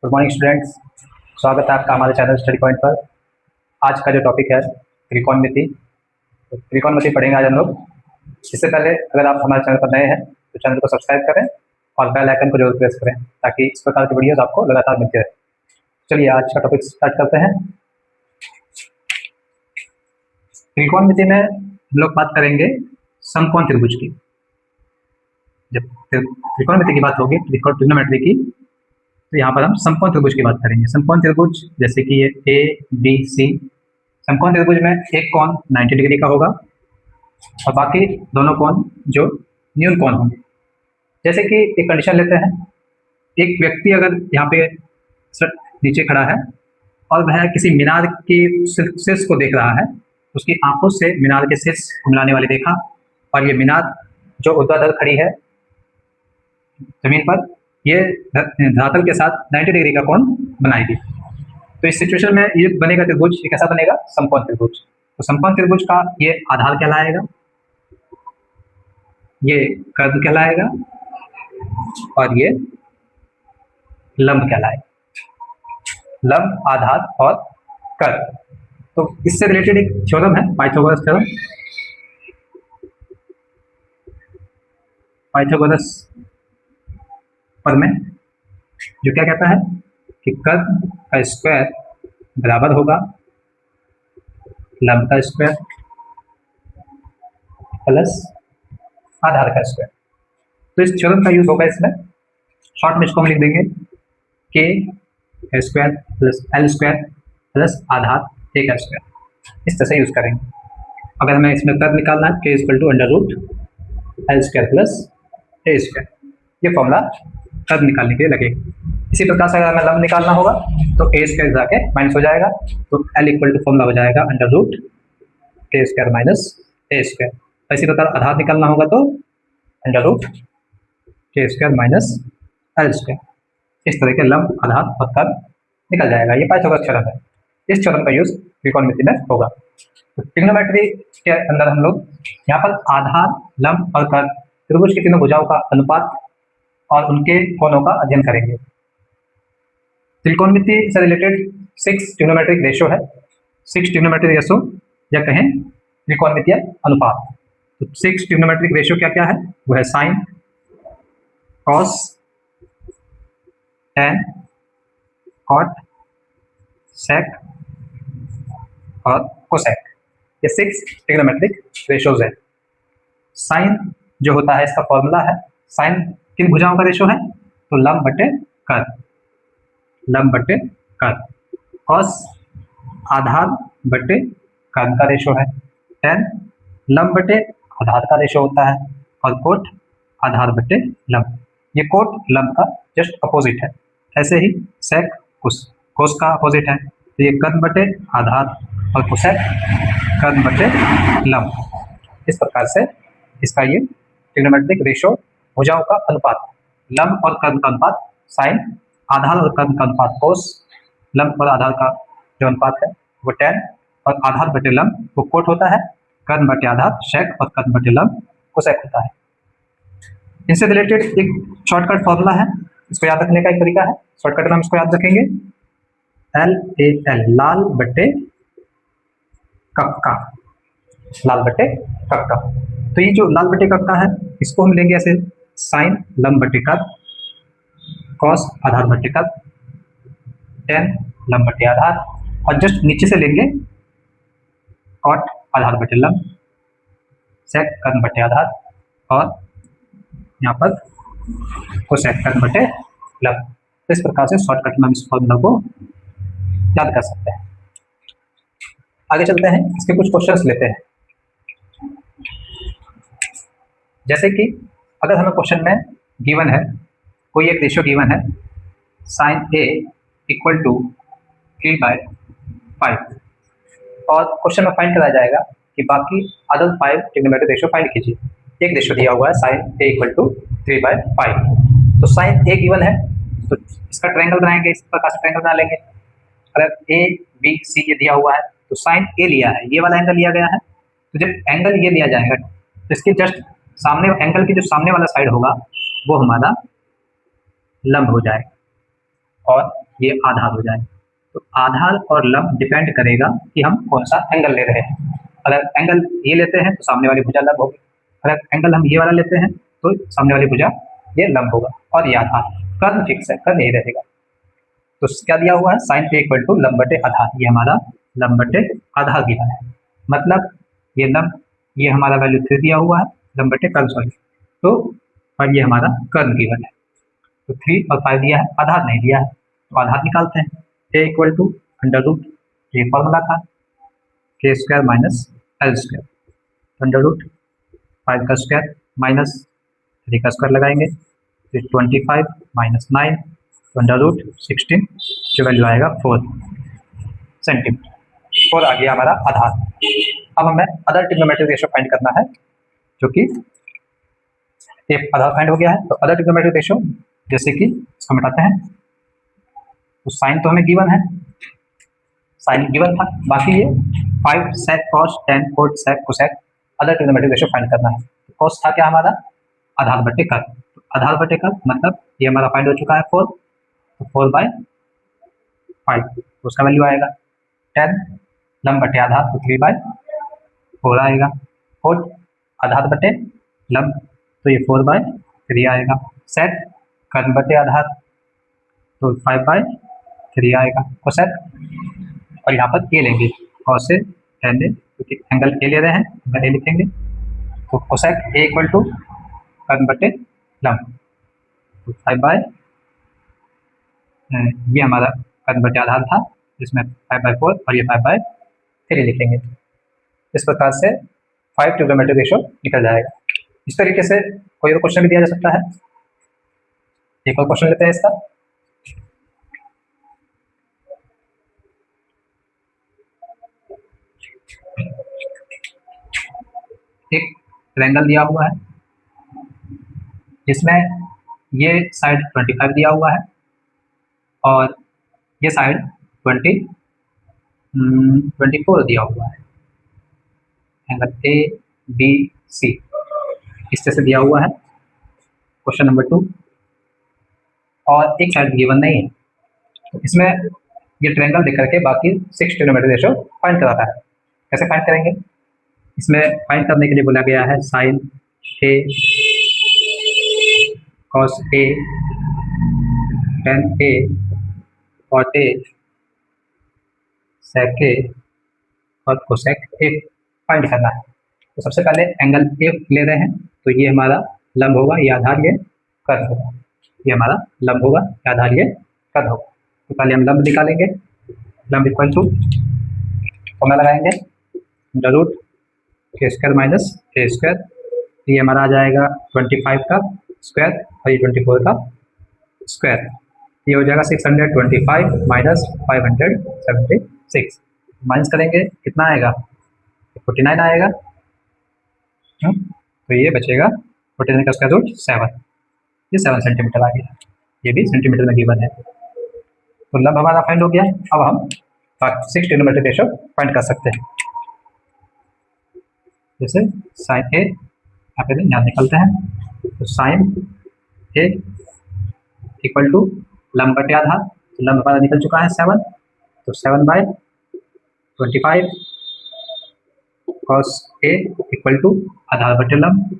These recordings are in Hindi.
गुड मॉर्निंग स्टूडेंट्स, स्वागत है आपका हमारे चैनल स्टडी पॉइंट पर। आज का जो टॉपिक है त्रिकोणमिति, तो त्रिकोणमिति पढ़ेंगे आज हम लोग। इससे पहले अगर आप हमारे चैनल पर नए हैं तो चैनल को सब्सक्राइब करें और बेल आइकन को जरूर प्रेस करें ताकि इस प्रकार की वीडियोस आपको लगातार मिलती रहे। चलिए आज का टॉपिक स्टार्ट करते हैं। त्रिकोणमिति में हम लोग बात करेंगे समकोण त्रिभुज की। जब त्रिकोणमिति की बात होगी, ट्रिग्नोमेट्री की, तो यहाँ पर हम समकोण त्रिभुज की बात करेंगे। समकोण त्रिभुज जैसे कि ये ए बी सी, समकोण त्रिभुज में एक कोण 90 डिग्री का होगा और बाकी दोनों कोण जो न्यून कोण होंगे। जैसे कि एक कंडीशन लेते हैं, एक व्यक्ति अगर यहाँ पे नीचे खड़ा है और वह किसी मीनार की शीर्ष को देख रहा है, उसकी आंखों से मीनार के शीर्ष को मिलाने वाली रेखा और ये मीनार जो ऊर्ध्वाधर खड़ी है जमीन पर, ये धरातल के साथ 90 डिग्री का कोण बनाएगी। तो इस सिचुएशन में ये बनेगा त्रिभुज, ये कैसा बनेगा? समकोण त्रिभुज। तो समकोण त्रिभुज का ये आधार कहलाएगा, ये कर्ण कहलाएगा और ये लंब कहलाएगा। लंब, आधार और कर्ण। तो इससे रिलेटेड एक थ्योरम है, पाइथागोरस थ्योरम। पाइथागोरस पर में जो क्या कहता है कि कर्ण का स्क्वायर बराबर होगा लंब का स्क्वायर प्लस आधार का स्क्वायर। तो इस थ्योरम का यूज होगा इसमें। शॉर्ट में इसको हम लिख देंगे के square plus L square plus आधार ए का स्क्वायर। इस तरह से यूज करेंगे। अगर हमें इसमें कर्ण निकालना है, K equal to under root L square plus A square, ये फॉर्मूला कर्ण निकालने के लिए लगेगा। इसी प्रकार से अगर हमें लंब निकालना होगा तो ए स्क्वायर जाके माइनस हो जाएगा, तो एल इक्वल टू फॉर्मूला हो जाएगा अंडर रूट के स्क्वायर माइनस ए स्क्वायर। इसी प्रकार आधार निकालना होगा तो अंडर रूट के स्क्वायर माइनस एल स्क्वायर। इस तरह के लंब, आधार और कर्ण निकल जाएगा। ये पाइथागोरस थ्योरम है। इस थ्योरम का यूज त्रिकोणमिति में होगा। तो ट्रिग्नोमेट्री के अंदर हम लोग यहाँ पर आधार, लंब और कर्ण, त्रिभुज की तीनों भुजाओं का अनुपात और उनके कोणों का अध्ययन करेंगे। त्रिकोणमिति से रिलेटेड 6 ट्रिग्नोमेट्रिक रेशो है। 6 ट्रिग्नोमेट्रिक रेशो या कहें त्रिकोणमितीय अनुपात। तो 6 ट्रिग्नोमेट्रिक रेशो क्या क्या है? वो है साइन, कॉस, टैन, कॉट, सेक और कोसेक। ये 6 ट्रिग्नोमेट्रिक रेशोज है। साइन जो होता है, इसका फॉर्मूला है, साइन किन भुजाओं का रेशो है? तो लंब बटे कर्ण, लंब बटे कर्ण। कॉस आधार बटे कर्ण का रेशो है। टैन लंब बटे आधार का रेशो होता है और कोट आधार बटे लंब। ये कोट लंब का जस्ट अपोजिट है। ऐसे ही सेक कोस का अपोजिट है। तो ये कर्ण बटे आधार और कोसेक कर्ण बटे लंब। इस प्रकार से इसका ये ट्रिग्नोमेट्रिक रेशो, भुजाओं का अनुपात, लंब और कर्ण का अनुपात साइन, आधार और कर्ण का अनुपात कोस, लंब और आधार का जो अनुपात है वो टैन और आधार बटे लंब वो कोट होता है, कर्ण बटे आधार शेक और कर्ण बटे लंब कोसेक होता है। इनसे रिलेटेड एक शॉर्टकट फॉर्मूला है, इसको याद रखने का एक तरीका है। शॉर्टकट में हम इसको याद रखेंगे LAL, लाल बटे कक्का, लाल बटे कक्का। तो ये जो लाल बटे कक्का है इसको हम लेंगे ऐसे, साइन लंब बटे कर्ण, कॉस आधार बटे कर्ण, टैन लंब बटे आधार और जस्ट नीचे से लेंगे कॉट आधार बटे लंब, सेक कर्ण बटे आधार और यहाँ पर कोसेक कर्ण बटे लंब। इस प्रकार से शॉर्टकट में हम इस फॉर्मूला को याद कर सकते हैं। आगे चलते हैं, इसके कुछ क्वेश्चंस लेते हैं। जैसे कि अगर हमें क्वेश्चन में गिवन है, कोई एक रेशियो गिवन है, साइन ए इक्वल टू 3/5 और क्वेश्चन में फाइंड कराया जाएगा कि बाकी अदर 5 ट्रिग्नोमेट्रिक रेशियो फाइंड कीजिए। एक रेशियो दिया हुआ है साइन ए इक्वल टू 3/5। तो साइन ए गिवन है तो इसका ट्रायंगल बनाएंगे, इस प्रकार से ट्रायंगल बना लेंगे। अगर ए बी सी ये दिया हुआ है तो साइन ए लिया है, ये वाला एंगल लिया गया है, तो जब एंगल ये लिया जाएगा तो इसके जस्ट सामने एंगल की जो सामने वाला साइड होगा वो हमारा लंब हो जाएगा और ये आधार हो जाएगा। तो आधार और लंब डिपेंड करेगा कि हम कौन सा एंगल ले रहे हैं। अगर एंगल ये लेते हैं तो सामने वाली भुजा लंब होगी, अगर एंगल हम ये वाला लेते हैं तो सामने वाली भुजा ये लंब होगा, और ये आधार। कर्व फिक्स है, कर्व यही रहेगा। तो क्या दिया हुआ है, साइन पे इक्वल टू लंब बटे आधार, ये हमारा लंब बटे आधार दिया है। मतलब ये लंब, ये हमारा वैल्यू 3 दिया हुआ है, लंब बटे कर्व सॉरी, तो और ये हमारा कर्व गिवन है। तो 3 और 5 दिया है, आधार नहीं दिया है, तो आधार निकालते हैं। A equal to under root, ये फॉर्मूला था, K square minus L square, under root 5 का स्क्वायर माइनस 3 का स्क्वायर लगाएंगे, फिर 25 माइनस 9 अंडर रूट 16, जो वैल्यू आएगा 4 सेंटीमीटर। 4 आ गया हमारा आधार। अब हमें अदर ट्रिग्नोमेट्रिक रेशियो फाइंड करना है, जो कि ये आधार फाइंड हो गया है। तो अदर ट्रिग्नोमेट्रिक रेशियो, जैसे कि इसको मिटाते हैं, तो साइन तो हमें गिवन है, साइन गिवन था, बाकी ये 5 sec cos 10 cot sec cosec other trigonometric ratio find करना है। तो कॉस था क्या हमारा, आधार बटे कर्व, तो आधार बटे कर्व मतलब ये हमारा फाइंड हो चुका है 4, तो 4/5, तो उसका वैल्यू आएगा 10, लंब बटे आधार तो 3/4 आएगा, कोट आधार बटे लंब तो ये 4/3 आएगा, सेक कर्व बटे आधार तो 5/3 आएगा, कोसेक और यहाँ पर ए लेंगे, कॉस से tan ए, क्योंकि एंगल ए ले रहे हैं, एंगल ए लिखेंगे, तो कोसेक ए इक्वल टू कर्व बटे लंब, तो 5/, ये हमारा कर्व बटे आधार था, जिसमें 5/4 और ये 5/3 लिखेंगे। इस प्रकार से 5 ट्रिग्नोमेट्रिक रेशियो निकल जाएगा। इस तरीके से कोई और क्वेश्चन भी दिया जा सकता है। एक और क्वेश्चन लेते हैं इसका। एक ट्रायंगल दिया हुआ है, जिसमें ये साइड 25 दिया हुआ है और ये साइड 24 दिया हुआ है। एंगल ए बी सी इस तरह से दिया हुआ है, क्वेश्चन नंबर 2, और एक साइड गिवन नहीं है। तो इसमें ये ट्रायंगल देख करके बाकी 6 ट्रिग्नोमेट्रिक रेशियो फाइंड कराता है। कैसे फाइंड करेंगे, इसमें फाइंड करने के लिए बोला गया है sine A cos A tan A cot A sec A और कोसेक ए फाइंड करना है। तो सबसे पहले एंगल ए ले रहे हैं, तो ये हमारा लंब होगा, ये आधार, ये कर्व होगा, ये हमारा लंब होगा, ये आधार, ये कर्व होगा। तो पहले हम लंब निकालेंगे, लंब इक्वल टू फॉर्मूला लगाएंगे, अंडर रूट के स्क्वायर माइनस ए स्क्वायर, ये हमारा आ जाएगा 25 का स्क्वायर और ये 24 का स्क्वायर, ये हो जाएगा 625 माइनस 576, माइनस करेंगे कितना आएगा, 49 आएगा। तो ये बचेगा 49 का स्क्वायर रूट 7, ये 7 सेंटीमीटर आ गया, ये भी सेंटीमीटर में गिवन है। तो लंब हमारा फाइंड हो गया। अब हम 6 ट्रिग्नोमेट्रिक रेशियो फाइंड कर सकते हैं। जैसे साइन ए, यहाँ पे यहाँ निकलते हैं, तो साइन ए इक्वल टू लंब बटे आधार, तो लंब हमारा निकल चुका है 7, तो 7/25 कॉस ए इक्वल टू आधार बटे लंब,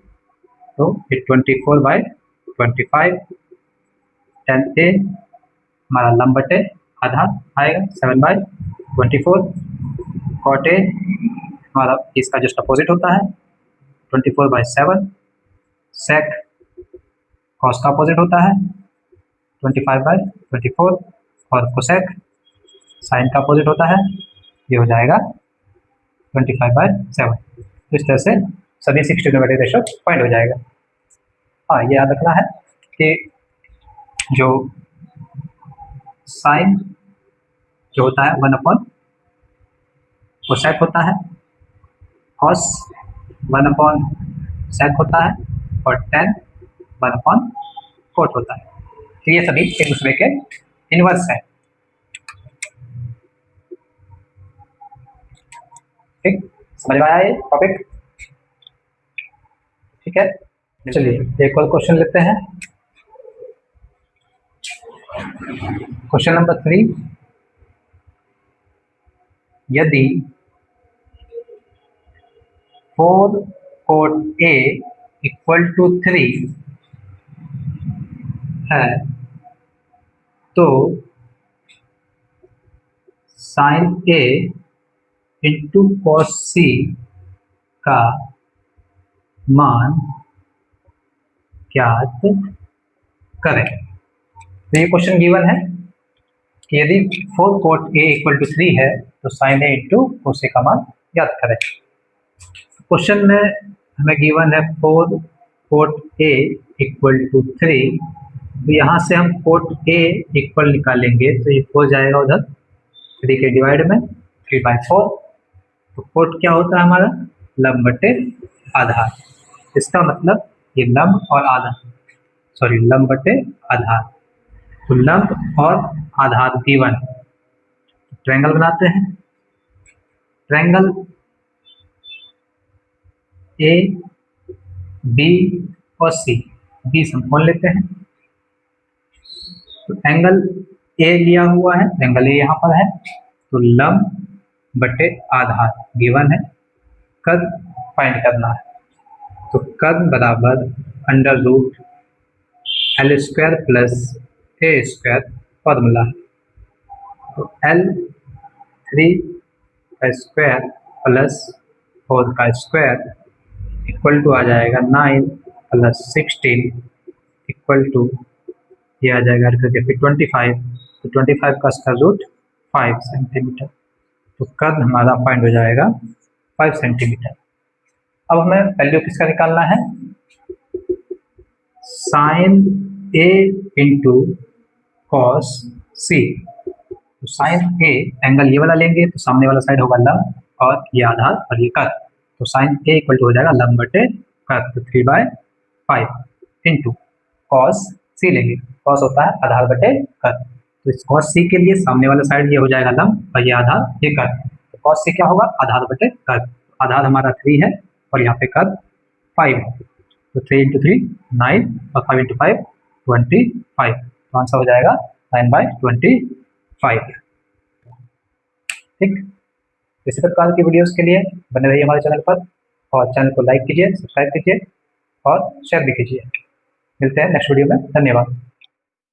तो ये 24/25 tan ए हमारा लंब बटे आधार आएगा 7/24, कॉट ए हमारा इसका जस्ट अपोजिट होता है 24/7, सेक कॉस का अपोजिट होता है 25/24 और कोसेक साइन का अपोजिट होता है, ये हो जाएगा 25/7। तो इस तरह से सभी 6 ट्रिग्नोमेट्रिक रेशियो फाइंड हो जाएगा। हाँ, ये याद रखना है कि जो साइन जो होता है 1/, कोसेक होता है, कॉस 1/सेक होता है और tan 1/कोट होता है। तो ये सभी एक दूसरे के इनवर्स हैं। ठीक, समझ में आया ये टॉपिक? ठीक है, चलिए एक और क्वेश्चन लेते हैं। क्वेश्चन नंबर 3, यदि 4 cot A इक्वल टू 3 है तो sine A into cos C का मान ज्ञात करें। तो ये क्वेश्चन गिवन है कि यदि 4 cot A इक्वल टू 3 है तो sine A into cos C का मान ज्ञात करें। क्वेश्चन में हमें गिवन है 4 cot A इक्वल टू 3, तो यहाँ से हम cot A इक्वल निकालेंगे तो ये हो जाएगा उधर 3 के डिवाइड में 3/4। तो cot क्या होता है हमारा, लंब बटे आधार। इसका मतलब ये लंब और आधार, सॉरी लंब बटे आधार। तो लंब और आधार गिवन, ट्रायंगल बनाते हैं। ट्रायंगल ए बी और सी, बी समकोण लेते हैं। तो एंगल ए लिया हुआ है, एंगल ए यहाँ पर है, तो लंब बटे आधार गिवन है। कद फाइंड करना है, तो कद बराबर under root L square plus A square formula है। तो एल 3 का स्क्वायर प्लस 4 का स्क्वायर इक्वल टू आ जाएगा 9 प्लस 16 इक्वल टू ये आ जाएगा करके फिर 25। तो 25 का स्क्वायर रूट 5 सेंटीमीटर। तो कद हमारा फाइंड हो जाएगा 5 सेंटीमीटर। अब हमें वैल्यू किसका निकालना है, साइन ए इंटू कॉस सी। तो साइन ए एंगल ये वाला लेंगे तो सामने वाला साइड होगा लंब और ये आधार और ये कद। तो साइन ए इक्वल टू हो जाएगा लंब बटे कद, तो 3/5 इंटू कॉस सी लेंगे, कॉस होता है आधार बटे कद। तो इस कॉस सी के लिए सामने वाला साइड ये हो जाएगा लंब और ये आधार ये कद। तो कॉस सी क्या होगा, आधार बटे कद। आधार हमारा 3 है और यहाँ पे कद 5 है। तो 3 इंटू 3 9 और 5 इंटू 5 25। तो आंसर हो जाएगा 9/25। ठीक, इसी प्रकार की वीडियोस के लिए बने रहिए हमारे चैनल पर और चैनल को लाइक कीजिए, सब्सक्राइब कीजिए और शेयर भी कीजिए। मिलते हैं नेक्स्ट वीडियो में। धन्यवाद।